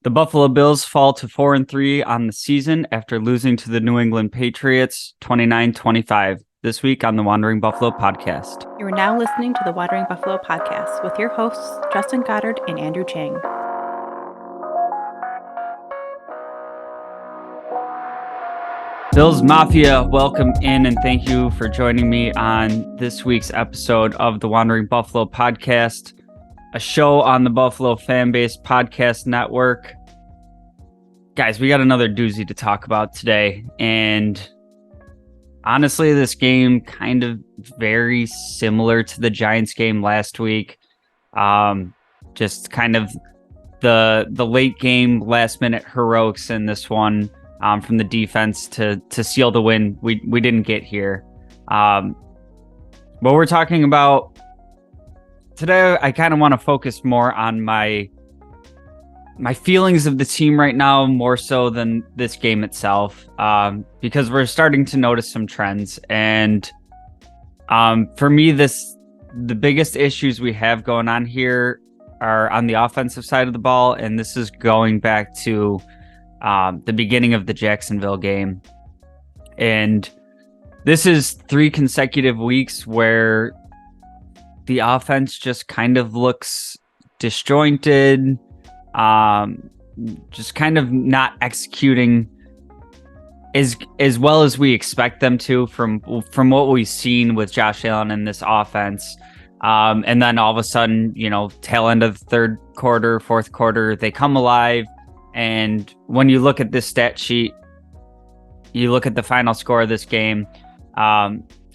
The Buffalo Bills fall to 4-3 on the season after losing to the New England Patriots 29-25 this week on the Wandering Buffalo podcast. You are now listening to the Wandering Buffalo podcast with your hosts, Justin Goddard and Andrew Chang. Bills Mafia, welcome in and thank you for joining me on this week's episode of the Wandering Buffalo podcast, a show on the Buffalo Fanbase Podcast Network. Guys, we got another doozy to talk about today, and honestly, this game kind of very similar to the Giants game last week. Just kind of the late game, last minute heroics in this one from the defense to seal the win. We didn't get here. What we're talking about today, I kind of want to focus more on my feelings of the team right now, more so than this game itself, because we're starting to notice some trends. And for me, the biggest issues we have going on here are on the offensive side of the ball, and this is going back to the beginning of the Jacksonville game. And this is 3 consecutive weeks where the offense just kind of looks disjointed, just kind of not executing as well as we expect them to from what we've seen with Josh Allen in this offense. And then all of a sudden, tail end of the third quarter, fourth quarter, they come alive. And when you look at this stat sheet, you look at the final score of this game,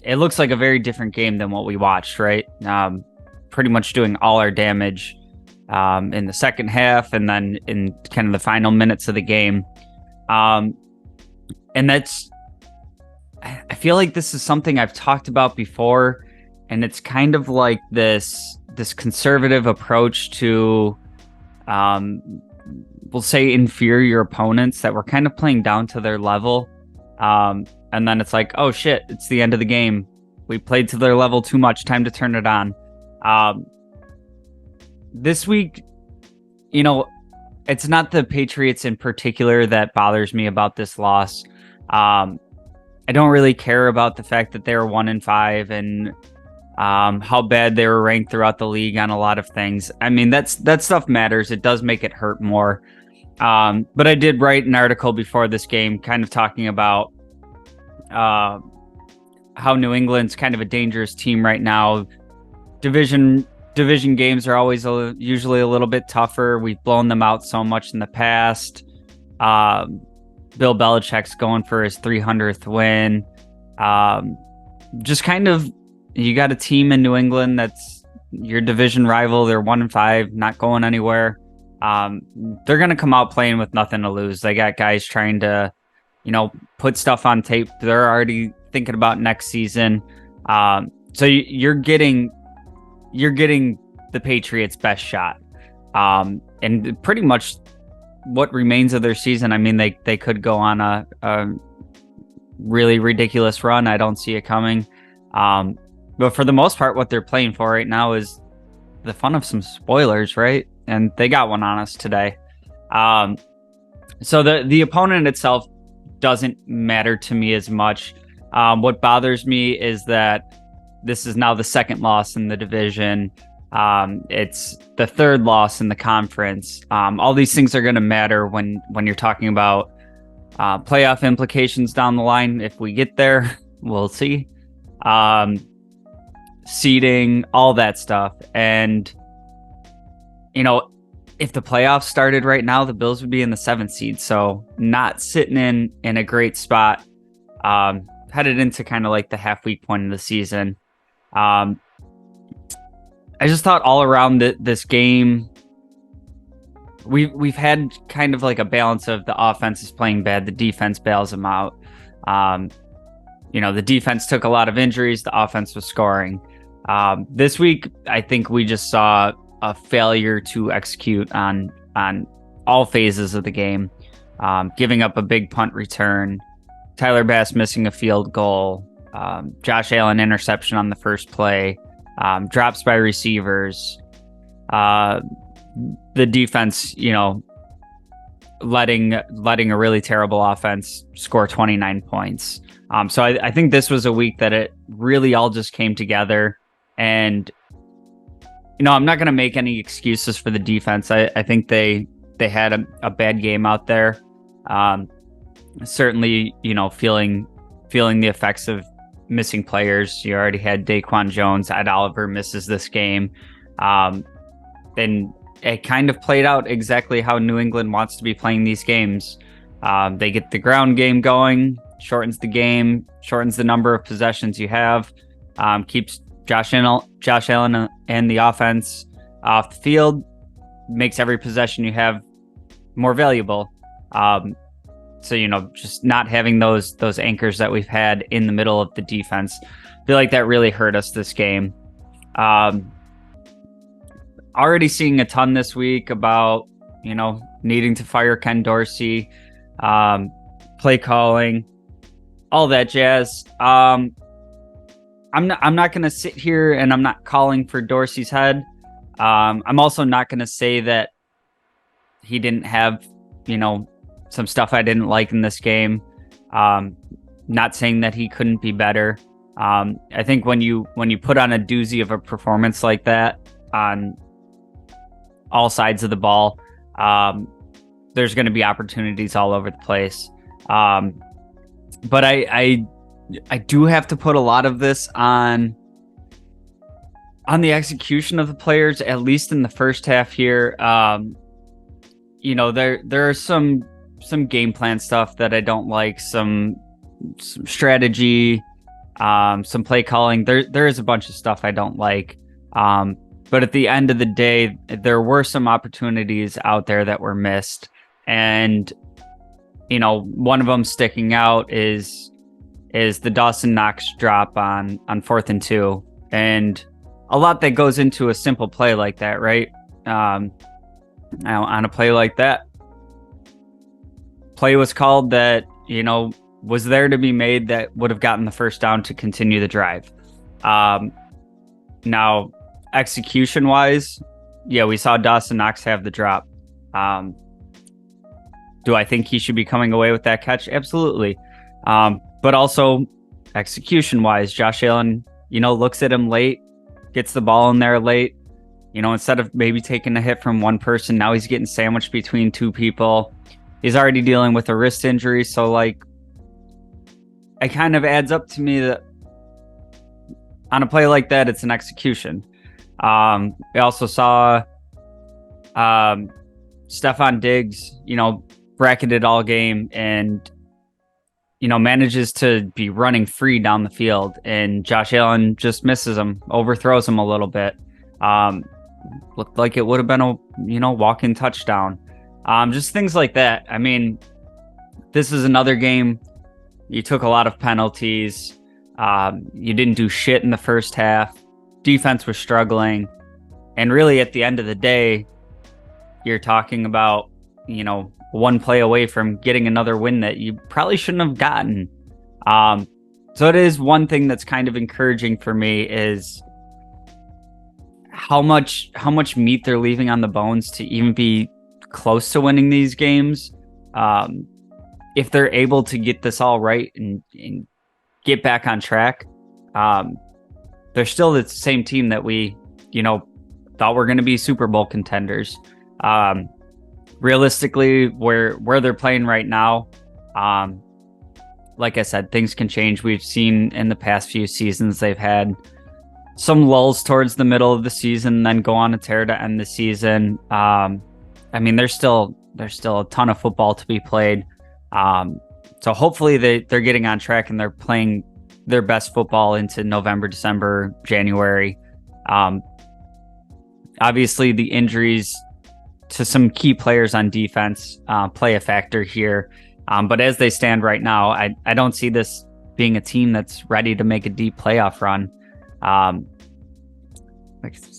it looks like a very different game than what we watched, right? Pretty much doing all our damage in the second half and then in kind of the final minutes of the game. And I feel like this is something I've talked about before, and it's kind of like this conservative approach to, we'll say, inferior opponents, that we're kind of playing down to their level. And then it's like, oh shit, it's the end of the game. We played to their level too much. Time to turn it on. This week, it's not the Patriots in particular that bothers me about this loss. I don't really care about the fact that they were 1-5 and how bad they were ranked throughout the league on a lot of things. I mean, that stuff matters. It does make it hurt more. But I did write an article before this game kind of talking about how New England's kind of a dangerous team right now. Division games are always usually a little bit tougher. We've blown them out so much in the past. Bill Belichick's going for his 300th win. Just kind of, you got a team in New England that's your division rival. They're 1-5, not going anywhere. They're going to come out playing with nothing to lose. They got guys trying to, put stuff on tape. They're already thinking about next season. So you're getting the Patriots' best shot. And pretty much what remains of their season. I mean, they could go on a really ridiculous run. I don't see it coming. But for the most part, what they're playing for right now is the fun of some spoilers, right? And they got one on us today. So the opponent itself doesn't matter to me as much. What bothers me is that this is now the second loss in the division. It's the third loss in the conference. All these things are going to matter when you're talking about playoff implications down the line. If we get there, we'll see. Seeding, all that stuff. And, if the playoffs started right now, the Bills would be in the 7th seed. So not sitting in a great spot, headed into kind of like the halfway point of the season. I just thought all around this game, we've had kind of like a balance of the offense is playing bad, the defense bails them out. The defense took a lot of injuries, the offense was scoring. This week, I think we just saw a failure to execute on all phases of the game, giving up a big punt return, Tyler Bass missing a field goal, Josh Allen interception on the first play, drops by receivers. The defense, letting a really terrible offense score 29 points. So I think this was a week that it really all just came together. And, I'm not going to make any excuses for the defense. I think they had a bad game out there. Certainly, feeling the effects of missing players. You already had Daquan Jones. Ed Oliver misses this game. Then it kind of played out exactly how New England wants to be playing these games. They get the ground game going, shortens the game, shortens the number of possessions you have, keeps Josh Allen and the offense off the field, makes every possession you have more valuable. So, just not having those anchors that we've had in the middle of the defense, I feel like that really hurt us this game. Already seeing a ton this week about, needing to fire Ken Dorsey, play calling, all that jazz. I'm not going to sit here and I'm not calling for Dorsey's head. I'm also not going to say that he didn't have, some stuff I didn't like in this game. Not saying that he couldn't be better. I think when you put on a doozy of a performance like that on all sides of the ball, there's going to be opportunities all over the place. But I do have to put a lot of this on the execution of the players, at least in the first half here. There are some game plan stuff that I don't like, some strategy, some play calling. There is a bunch of stuff I don't like. But at the end of the day, there were some opportunities out there that were missed. And, one of them sticking out is the Dawson Knox drop on 4th and 2. And a lot that goes into a simple play like that, right? On a play like that, play was called that, was there to be made that would have gotten the first down to continue the drive. Now, execution wise, yeah, we saw Dawson Knox have the drop. Do I think he should be coming away with that catch? Absolutely. But also execution wise, Josh Allen, looks at him late, gets the ball in there late. Instead of maybe taking a hit from one person, now he's getting sandwiched between two people. He's already dealing with a wrist injury. So it kind of adds up to me that on a play like that, it's an execution. We also saw Stephon Diggs, bracketed all game and, manages to be running free down the field, and Josh Allen just misses him, overthrows him a little bit. Looked like it would have been a, walk-in touchdown. Just things like that. I mean, this is another game. You took a lot of penalties. You didn't do shit in the first half. Defense was struggling. And really, at the end of the day, you're talking about, one play away from getting another win that you probably shouldn't have gotten. So it is one thing that's kind of encouraging for me is how much meat they're leaving on the bones to even be close to winning these games. If they're able to get this all right and get back on track, they're still the same team that we, thought were going to be Super Bowl contenders. Realistically, where they're playing right now, like I said, things can change. We've seen in the past few seasons, they've had some lulls towards the middle of the season, then go on a tear to end the season. There's still a ton of football to be played. So hopefully they're getting on track and they're playing their best football into November, December, January. Obviously, the injuries to some key players on defense play a factor here. But as they stand right now, I don't see this being a team that's ready to make a deep playoff run.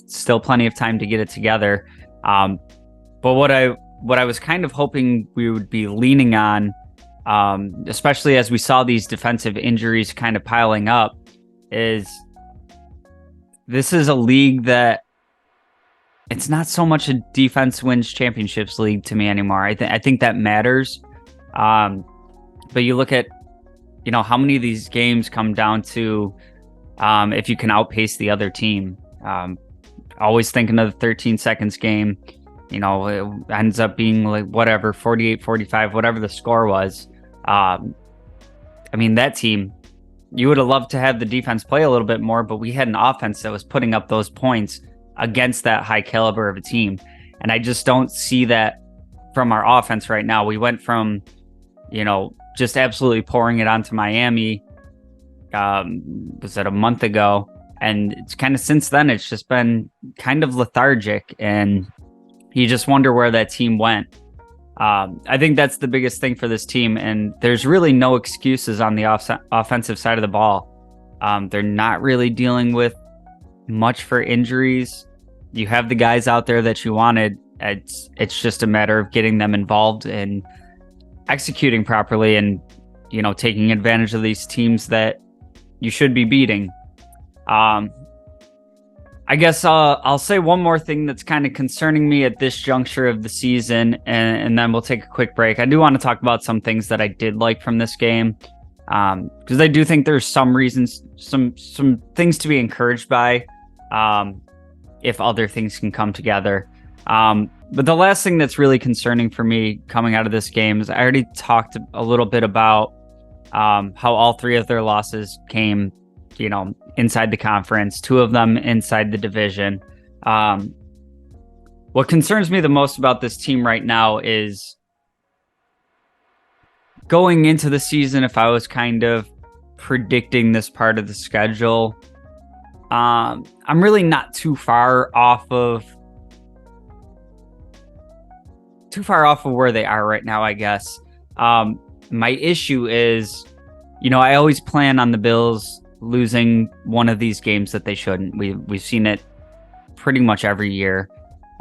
Still plenty of time to get it together. But what I was kind of hoping we would be leaning on, especially as we saw these defensive injuries kind of piling up, is this is a league that it's not so much a defense wins championships league to me anymore. I think that matters. But you look at, how many of these games come down to if you can outpace the other team. Always thinking of the 13 seconds game. It ends up being like 48-45, whatever the score was. That team, you would have loved to have the defense play a little bit more, but we had an offense that was putting up those points against that high caliber of a team. And I just don't see that from our offense right now. We went from, just absolutely pouring it onto Miami, was that a month ago? And it's kind of since then, it's just been kind of lethargic, and you just wonder where that team went. I think that's the biggest thing for this team, and there's really no excuses on the offensive side of the ball. They're not really dealing with much for injuries. You have the guys out there that you wanted. It's just a matter of getting them involved and executing properly, and taking advantage of these teams that you should be beating. I guess I'll say one more thing that's kind of concerning me at this juncture of the season, and then we'll take a quick break. I do want to talk about some things that I did like from this game, because I do think there's some reasons, some things to be encouraged by, if other things can come together. But the last thing that's really concerning for me coming out of this game is I already talked a little bit about how all three of their losses came, inside the conference, two of them inside the division. What concerns me the most about this team right now is going into the season, if I was kind of predicting this part of the schedule, I'm really not too far off of where they are right now, I guess. My issue is, I always plan on the Bills losing one of these games that they shouldn't. We've seen it pretty much every year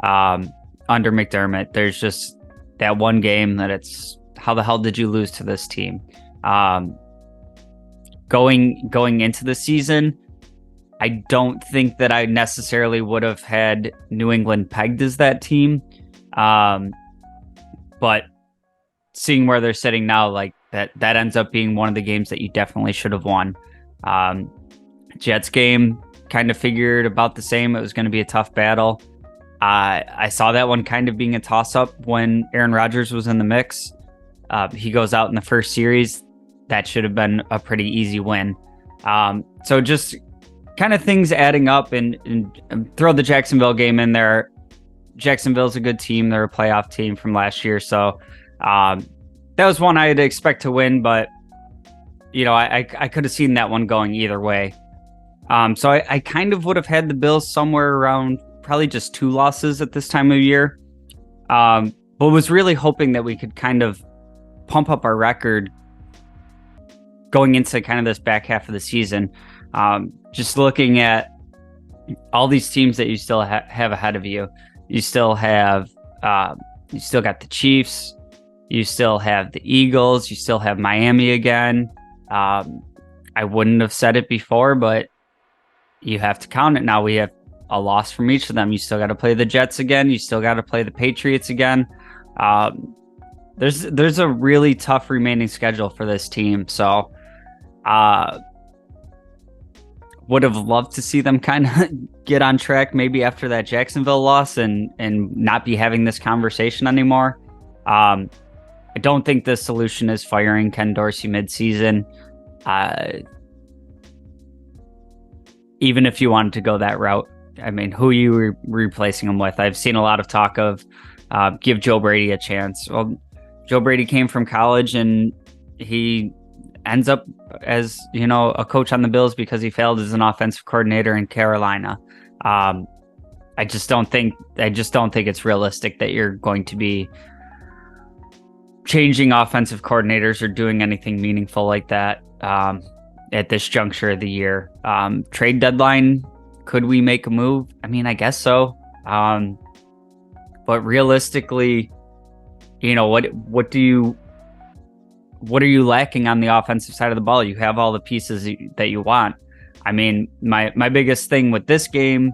under McDermott. There's just that one game that it's, how the hell did you lose to this team? Going into the season, I don't think that I necessarily would have had New England pegged as that team. But seeing where they're sitting now, like that ends up being one of the games that you definitely should have won. Jets game kind of figured about the same. It was going to be a tough battle. I saw that one kind of being a toss-up when Aaron Rodgers was in the mix. He goes out in the first series. That should have been a pretty easy win. So just kind of things adding up, and throw the Jacksonville game in there. Jacksonville's a good team. They're a playoff team from last year. So that was one I had to expect to win, but I could have seen that one going either way. So I kind of would have had the Bills somewhere around probably just 2 losses at this time of year. But was really hoping that we could kind of pump up our record going into kind of this back half of the season. Just looking at all these teams that you still have ahead of you. You still got the Chiefs. You still have the Eagles. You still have Miami again. I wouldn't have said it before, but you have to count it now. We have a loss from each of them. You still got to play the Jets again. You still got to play the Patriots again. There's a really tough remaining schedule for this team. So, would have loved to see them kind of get on track maybe after that Jacksonville loss and not be having this conversation anymore. I don't think the solution is firing Ken Dorsey midseason. Even if you wanted to go that route, I mean, who are you replacing him with? I've seen a lot of talk of give Joe Brady a chance. Well, Joe Brady came from college and he ends up as, a coach on the Bills because he failed as an offensive coordinator in Carolina. I just don't think it's realistic that you're going to be changing offensive coordinators or doing anything meaningful like that at this juncture of the year. Trade deadline, could we make a move? I mean, I guess so. But realistically, what are you lacking on the offensive side of the ball? You have all the pieces that you want. I mean, my biggest thing with this game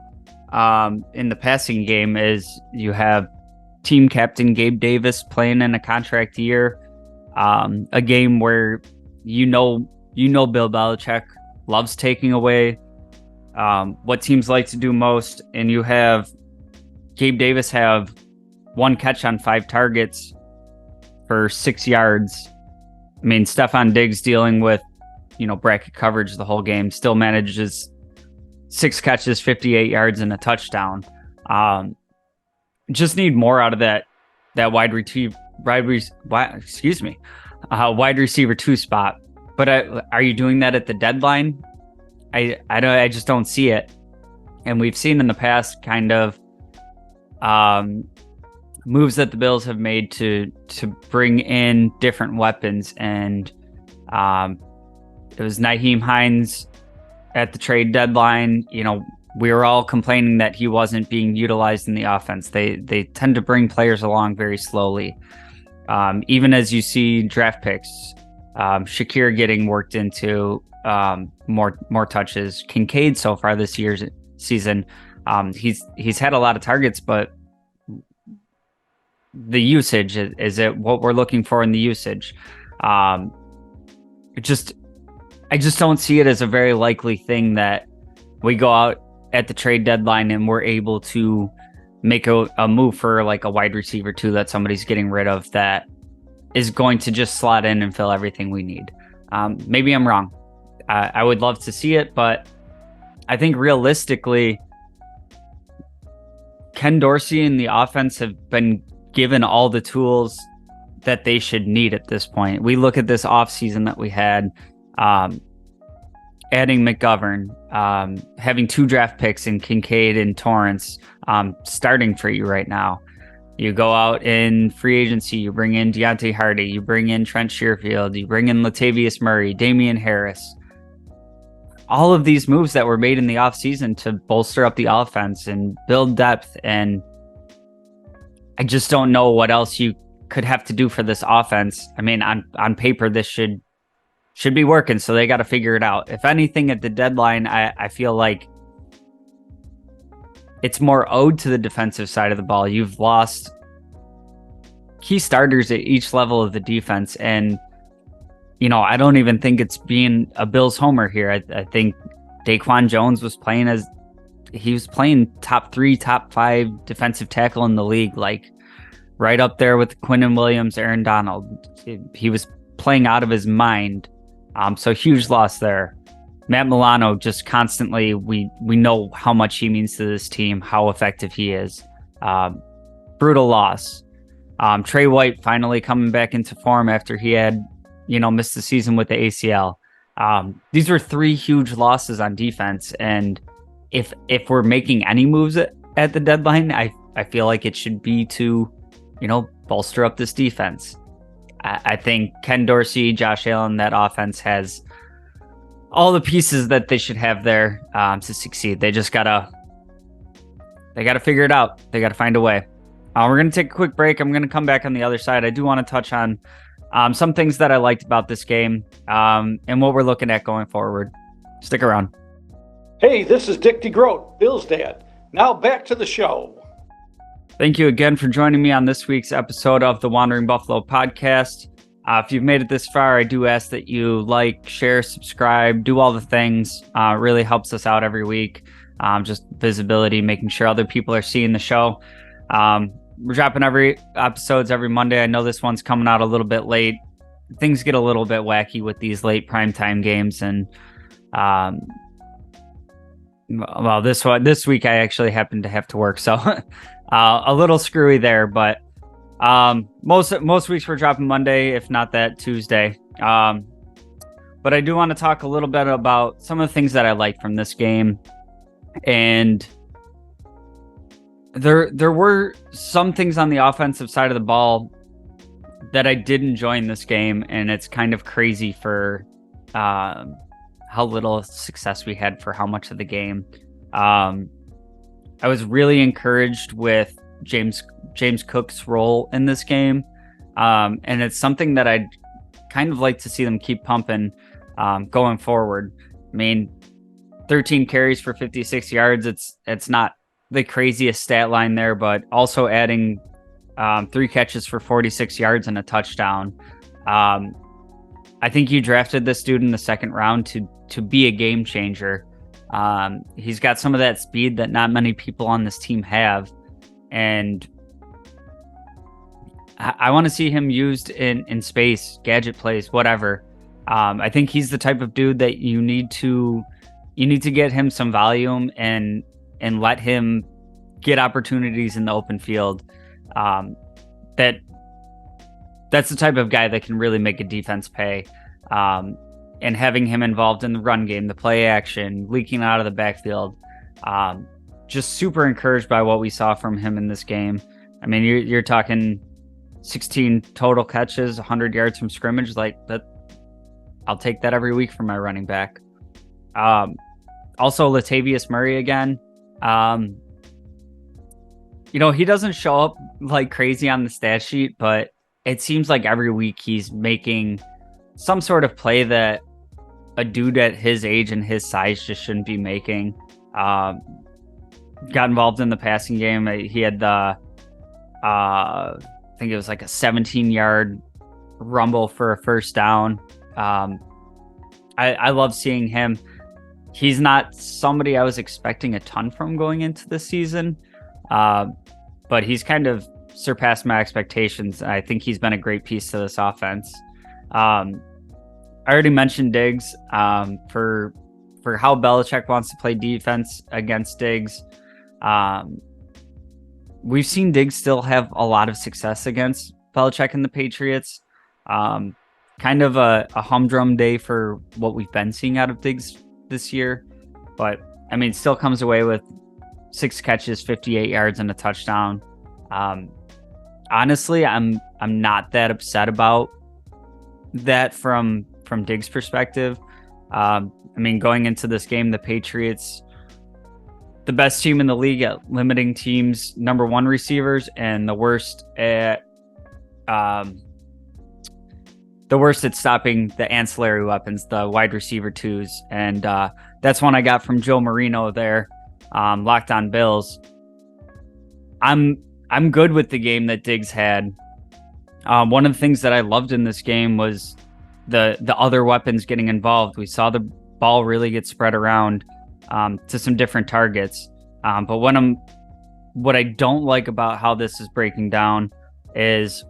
in the passing game is you have team captain Gabe Davis playing in a contract year, a game where Bill Belichick loves taking away what teams like to do most, and you have Gabe Davis have 1 catch on 5 targets for 6 yards. I mean, Stephon Diggs dealing with, bracket coverage the whole game, still manages 6 catches, 58 yards, and a touchdown. Just need more out of that wide receiver 2 spot. But are you doing that at the deadline? I just don't see it. And we've seen in the past kind of moves that the Bills have made to bring in different weapons, and it was Nyheim Hines at the trade deadline. We were all complaining that he wasn't being utilized in the offense. They tend to bring players along very slowly. Even as you see draft picks, Shakir getting worked into more touches. Kincaid so far this year's season, he's had a lot of targets, but the usage is it what we're looking for in the usage. I just don't see it as a very likely thing that we go out at the trade deadline and we're able to make a move for like a wide receiver 2 that somebody's getting rid of that is going to just slot in and fill everything we need. Maybe I'm wrong. I would love to see it, but I think realistically, Ken Dorsey and the offense have been given all the tools that they should need at this point. We look at this offseason that we had, adding McGovern, having 2 draft picks in Kincaid and Torrance, starting for you right now. You go out in free agency, you bring in Deontay Hardy, you bring in Trent Sherfield, you bring in Latavius Murray, Damian Harris. All of these moves that were made in the offseason to bolster up the offense and build depth, and I just don't know what else you could have to do for this offense. I mean, on paper, this should be working, so they got to figure it out. If anything, at the deadline, I feel like it's more owed to the defensive side of the ball. You've lost key starters at each level of the defense, and I don't even think it's being a Bills homer here. I think Daquan Jones was playing top 3, top 5 defensive tackle in the league, like right up there with Quinnen Williams, Aaron Donald. He was playing out of his mind. So huge loss there. Matt Milano just constantly, we know how much he means to this team, how effective he is. Brutal loss. Trey White finally coming back into form after he had, missed the season with the ACL. These were 3 huge losses on defense, and if we're making any moves at the deadline, I feel like it should be to, bolster up this defense. I think Ken Dorsey, Josh Allen, that offense has all the pieces that they should have there to succeed. They just gotta figure it out. They gotta find a way. We're gonna take a quick break. I'm gonna come back on the other side. I do want to touch on some things that I liked about this game and what we're looking at going forward. Stick around. Hey, this is Dick DeGroat, Bill's dad. Now back to the show. Thank you again for joining me on this week's episode of the Wandering Buffalo podcast. If you've made it this far, I do ask that you like, share, subscribe, do all the things. It really helps us out every week. Just visibility, making sure other people are seeing the show. We're dropping episodes every Monday. I know this one's coming out a little bit late. Things get a little bit wacky with these late primetime games, and this week I actually happened to have to work, so a little screwy there. But most weeks we're dropping Monday, if not that Tuesday. But I do want to talk a little bit about some of the things that I like from this game, and there were some things on the offensive side of the ball that I did enjoy in this game, and it's kind of crazy for how little success we had for how much of the game. I was really encouraged with James Cook's role in this game, and it's something that I'd kind of like to see them keep pumping going forward. I mean, 13 carries for 56 yards. It's not the craziest stat line there, but also adding 3 catches for 46 yards and a touchdown. I think you drafted this dude in the second round to be a game changer. He's got some of that speed that not many people on this team have, and I want to see him used in space, gadget plays, whatever. I think he's the type of dude that you need to get him some volume and let him get opportunities in the open field. That's the type of guy that can really make a defense pay. And having him involved in the run game, the play action, leaking out of the backfield, just super encouraged by what we saw from him in this game. I mean, you're talking 16 total catches, 100 yards from scrimmage. Like that, I'll take that every week for my running back. Also, Latavius Murray again. He doesn't show up like crazy on the stat sheet, but it seems like every week he's making some sort of play that a dude at his age and his size just shouldn't be making. Got involved in the passing game. He had the, I think it was like a 17-yard rumble for a first down. I love seeing him. He's not somebody I was expecting a ton from going into the season, but he's kind of surpassed my expectations. I think he's been a great piece to this offense. I already mentioned Diggs for how Belichick wants to play defense against Diggs. We've seen Diggs still have a lot of success against Belichick and the Patriots. Kind of a humdrum day for what we've been seeing out of Diggs this year. But, I mean, still comes away with 6 catches, 58 yards, and a touchdown. Honestly, I'm not that upset about that from Diggs' perspective. I mean, going into this game, the Patriots, the best team in the league at limiting teams' number 1 receivers, and the worst at stopping the ancillary weapons, the wide receiver 2s. And that's one I got from Joe Marino there, Locked On Bills. I'm good with the game that Diggs had. One of the things that I loved in this game was the other weapons getting involved. We saw the ball really get spread around to some different targets. But what I don't like about how this is breaking down is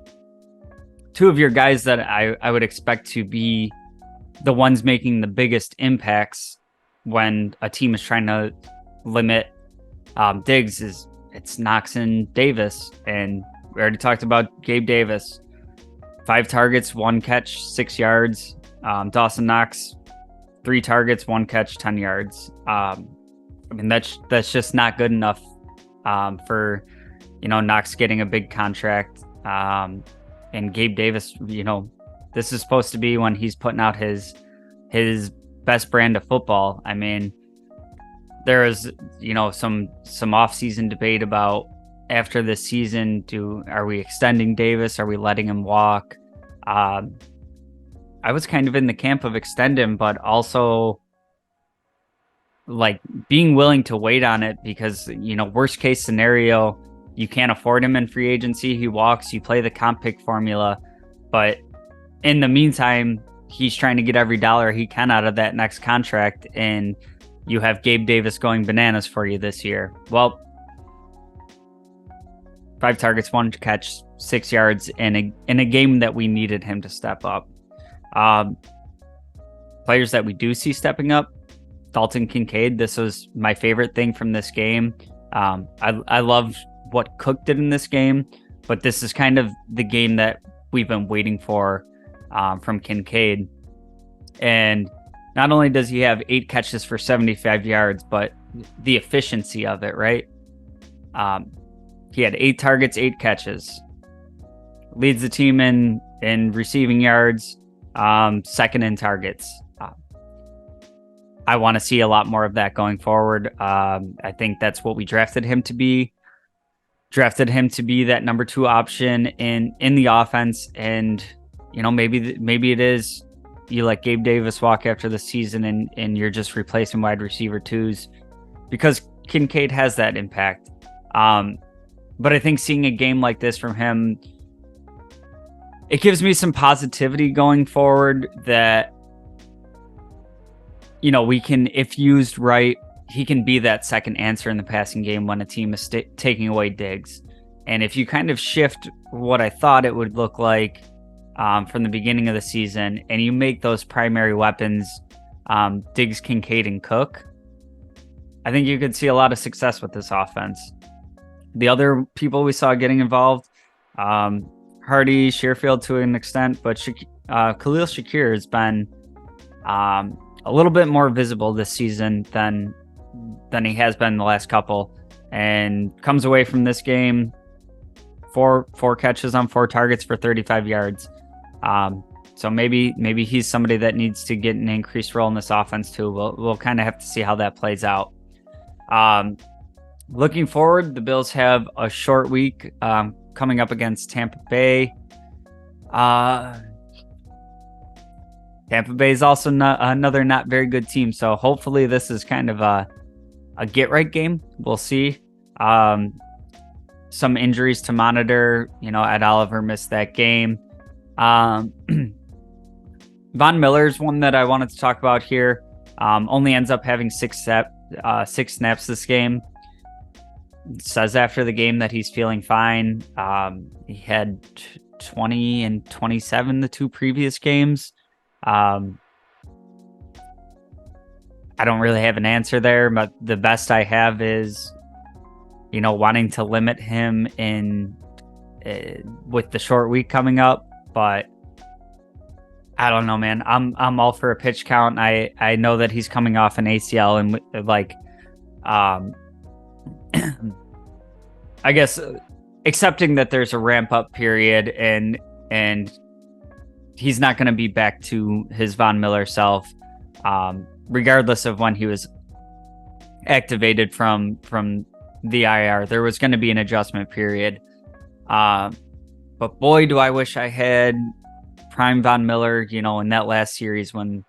2 of your guys that I would expect to be the ones making the biggest impacts when a team is trying to limit Diggs it's Knox and Davis. And we already talked about Gabe Davis. 5 targets, 1 catch, 6 yards. Dawson Knox, 3 targets, 1 catch, 10 yards. I mean, that's just not good enough for, Knox getting a big contract. And Gabe Davis, this is supposed to be when he's putting out his best brand of football. I mean, there is, some off-season debate about after this season, are we extending Davis? Are we letting him walk? I was kind of in the camp of extend him, but also like being willing to wait on it because, worst case scenario, you can't afford him in free agency. He walks, you play the comp pick formula, but in the meantime, he's trying to get every dollar he can out of that next contract, and you have Gabe Davis going bananas for you this year. Well, 5 targets, 1 catch, 6 yards in a game that we needed him to step up. Players that we do see stepping up, Dalton Kincaid. This was my favorite thing from this game. I love what Cook did in this game, but this is kind of the game that we've been waiting for from Kincaid. And not only does he have 8 catches for 75 yards, but the efficiency of it, right? He had 8 targets, 8 catches. Leads the team in receiving yards, second in targets. I want to see a lot more of that going forward. I think that's what we drafted him to be. Drafted him to be that number 2 option in the offense. And, maybe it is you let Gabe Davis walk after the season and you're just replacing wide receiver 2s because Kincaid has that impact. But I think seeing a game like this from him, it gives me some positivity going forward that, we can, if used right, he can be that second answer in the passing game when a team is taking away Diggs. And if you kind of shift what I thought it would look like from the beginning of the season, and you make those primary weapons Diggs, Kincaid, and Cook, I think you could see a lot of success with this offense. The other people we saw getting involved, Hardy, Shearfield to an extent, but Khalil Shakir has been a little bit more visible this season than he has been the last couple, and comes away from this game four catches on 4 targets for 35 yards. So maybe he's somebody that needs to get an increased role in this offense too. We'll kind of have to see how that plays out. Looking forward, the Bills have a short week coming up against Tampa Bay. Tampa Bay is also another not very good team, so hopefully this is kind of a get-right game. We'll see. Some injuries to monitor. Ed Oliver missed that game. Von Miller's one that I wanted to talk about here. Only ends up having 6 snaps this game. Says after the game that he's feeling fine. He had 20 and 27 the 2 previous games. I don't really have an answer there, but the best I have is, wanting to limit him in with the short week coming up. But I don't know, man. I'm all for a pitch count. I know that he's coming off an ACL, and I guess accepting that there's a ramp up period and he's not going to be back to his Von Miller self, regardless of when he was activated from the IR. There was going to be an adjustment period. But boy, do I wish I had prime Von Miller, in that last series when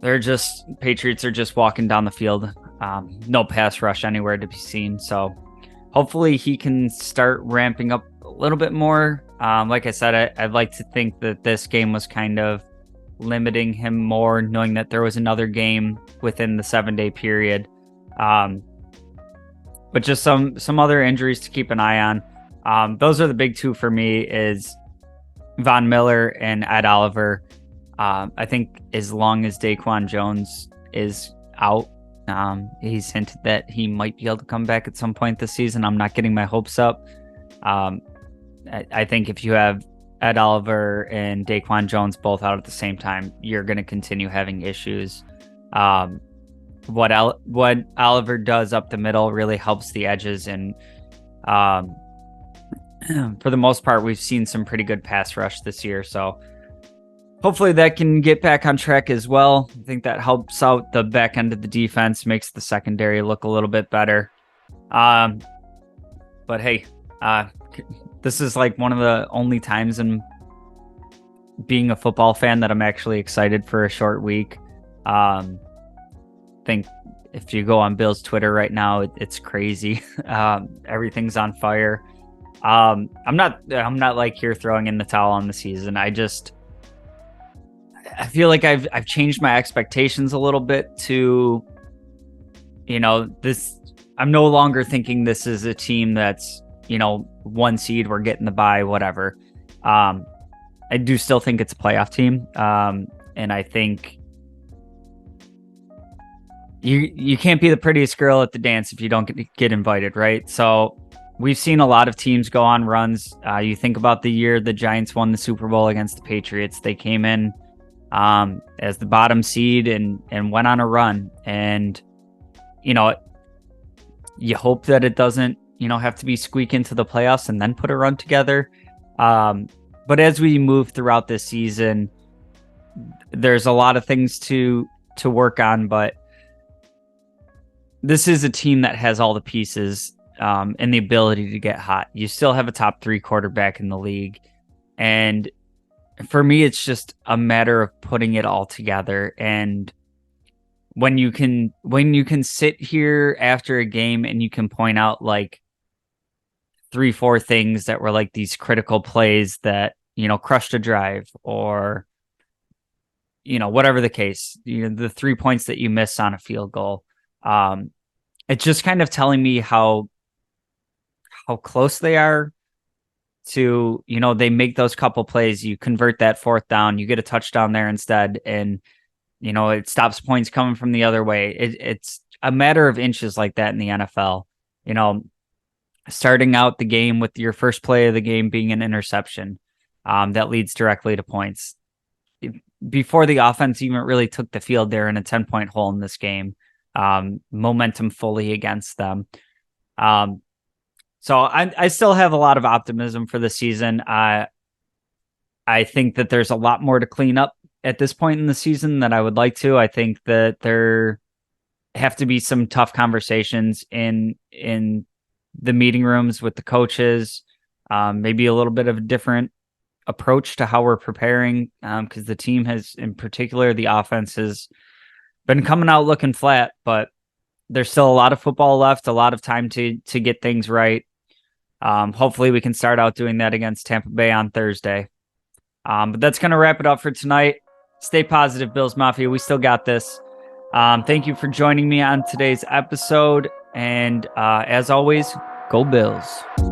Patriots are just walking down the field. No pass rush anywhere to be seen. So hopefully he can start ramping up a little bit more. Like I said, I'd like to think that this game was kind of limiting him more, knowing that there was another game within the 7-day period. But just some other injuries to keep an eye on. Those are the big 2 for me, is Von Miller and Ed Oliver. I think as long as Daquan Jones is out, he's hinted that he might be able to come back at some point this season. I'm not getting my hopes up. I think if you have Ed Oliver and Daquan Jones both out at the same time, you're going to continue having issues. What Oliver does up the middle really helps the edges, and for the most part, we've seen some pretty good pass rush this year. So hopefully that can get back on track as well. I think that helps out the back end of the defense, makes the secondary look a little bit better. But hey, this is like one of the only times in being a football fan that I'm actually excited for a short week. I think if you go on Bill's Twitter right now, it's crazy. Everything's on fire. I'm not like here throwing in the towel on the season. I feel like I've changed my expectations a little bit to, this. I'm no longer thinking this is a team that's, 1 seed, we're getting the bye, whatever. I do still think it's a playoff team. And I think you can't be the prettiest girl at the dance if you don't get invited, right? So we've seen a lot of teams go on runs. You think about the year the Giants won the Super Bowl against the Patriots. They came in as the bottom seed and went on a run. And, you hope that it doesn't, have to be squeak into the playoffs and then put a run together. But as we move throughout this season, there's a lot of things to work on, but this is a team that has all the pieces and the ability to get hot. You still have a top 3 quarterback in the league. And for me, it's just a matter of putting it all together. And when you can sit here after a game and you can point out like 3-4 things that were like these critical plays that, crushed a drive, or whatever the case, the 3 points that you miss on a field goal. It's just kind of telling me how close they are to, they make those couple plays, you convert that 4th down, you get a touchdown there instead, and it stops points coming from the other way. It's a matter of inches like that in the NFL. Starting out the game with your first play of the game being an interception that leads directly to points. Before the offense even really took the field, they're in a 10-point hole in this game. Momentum fully against them. So I still have a lot of optimism for the season. I think that there's a lot more to clean up at this point in the season than I would like to. I think that there have to be some tough conversations in the meeting rooms with the coaches, maybe a little bit of a different approach to how we're preparing, because the team has, in particular, the offense has been coming out looking flat, but there's still a lot of football left, a lot of time to get things right. Hopefully we can start out doing that against Tampa Bay on Thursday. But that's going to wrap it up for tonight. Stay positive, Bills Mafia. We still got this. Thank you for joining me on today's episode. And as always, go Bills.